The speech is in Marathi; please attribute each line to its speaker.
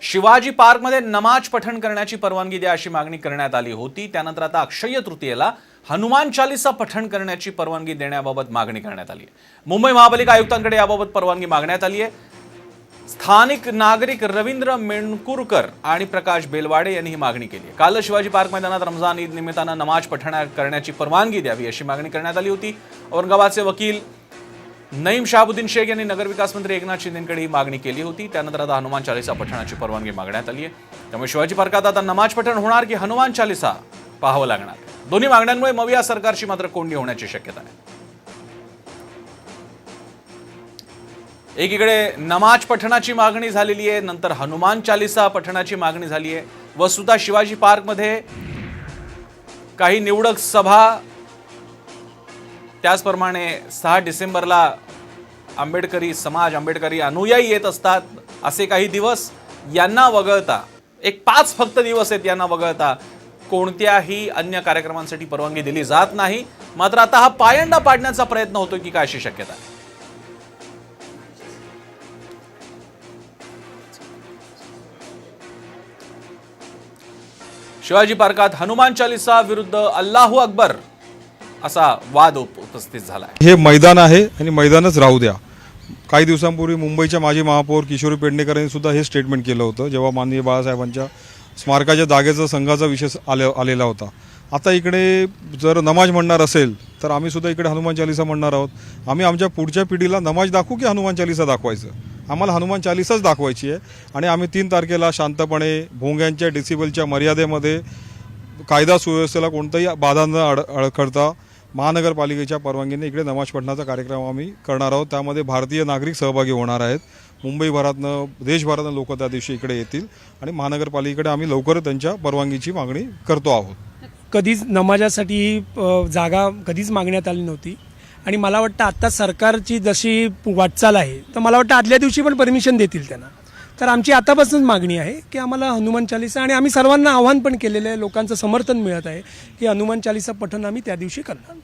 Speaker 1: शिवाजी पार्कमध्ये नमाज पठण करण्याची परवानगी द्या अशी मागणी करण्यात आली होती। त्यानंतर आता अक्षय तृतीयेला हनुमान चालीसा पठण करण्याची परवानगी देण्याबाबत मागणी करण्यात आली आहे। मुंबई महापालिका आयुक्तांकडे याबाबत परवानगी मागण्यात आली आहे। स्थानिक नागरिक रवींद्र मेणकुरकर आणि प्रकाश बेलवाडे यांनी ही मागणी केली आहे। काल शिवाजी पार्क मैदानात रमजान ईद निमित्तानं नमाज पठण करण्याची परवानगी द्यावी अशी मागणी करण्यात आली होती। औरंगाबादचे वकील नईम शाहबुद्दीन शेख यांनी नगरविकास मंत्री एकनाथ शिंदेंकडे ही मागणी केली होती। त्यानंतर आता हनुमान चालीसा पठणाची परवानगी मागण्यात आली आहे। त्यामुळे शिवाजी पार्कात आता नमाज पठण होणार की हनुमान चालीसा पाहावं लागणार। दोन्ही मागण्यांमुळे मविया सरकारची मात्र कोंडी होण्याची शक्यता आहे। एकीकडे नमाज पठणाची मागणी झालेली आहे, नंतर हनुमान चालीसा पठणाची मागणी झाली आहे। वस्तुतः शिवाजी पार्कमध्ये काही निवडक सभा, त्याचप्रमाणे 6 डिसेंबरला आंबेडकरी समाज, आंबेडकरी अनुयायी येत असतात। असे काही दिवस यांना वगळता, एक 5 फक्त दिवस आहेत, यांना वगळता कोणत्याही अन्य कार्यक्रमांसाठी परवानगी दिली जात नाही। मात्र आता हा पायंडा पाडण्याचा प्रयत्न होतोय की काय अशी शक्यता आहे। शिवाजी पार्कात हनुमान चालीसा विरुद्ध अल्लाहू अकबर असा वाद उपस्थित झाला आहे।
Speaker 2: हे मैदान आहे आणि मैदानच राहू द्या। काही दिवसांपूर्वी मुंबईच्या माजी महापौर किशोरी पेडणेकर यांनी सुद्धा हे स्टेटमेंट केलं होतं, जेव्हा माननीय बाळासाहेबांच्या स्मारकाच्या जागेचा संघाचा विषय आलेला होता। आता इकडे जर नमाज म्हणणार असेल तर आम्ही सुद्धा इकडे हनुमान चालीसा म्हणणार आहोत। आम्ही आमच्या पुढच्या पिढीला नमाज दाखवू की हनुमान चालीसा दाखवायचं? आम्हाला हनुमान चालीसाच दाखवायची आहे। आणि आम्ही 3 तारखेला शांतपणे भोंग्यांच्या डेसिबलच्या मर्यादेमध्ये कायदा सुव्यवस्थेला कोणताही बाधा न अडखळता महानगरपालिकेच्या परवानगीने इकडे नमाज पठणाचा कार्यक्रम आम्ही करणार आहोत। त्यामध्ये भारतीय नागरिक सहभागी होणार आहेत। मुंबईभरातनं, देशभरातनं लोक त्या दिवशी इकडे येतील आणि महानगरपालिकेकडे आम्ही लवकरच त्यांच्या परवानगीची मागणी करतो आहोत।
Speaker 3: कधीच नमाजासाठी जागा कधीच मागण्यात आली नव्हती आणि मला वाटतं आता सरकारची जशी वाटचाल आहे तर मला वाटतं आदल्या दिवशी पण परमिशन देतील त्यांना। तर आमची आतापासूनच मागणी आहे की आम्हाला हनुमान चालीसा, आणि आम्ही सर्वांना आव्हान पण केलेलं आहे, लोकांचं समर्थन मिळत आहे की हनुमान चालीसा पठण आम्ही त्या दिवशी करणार।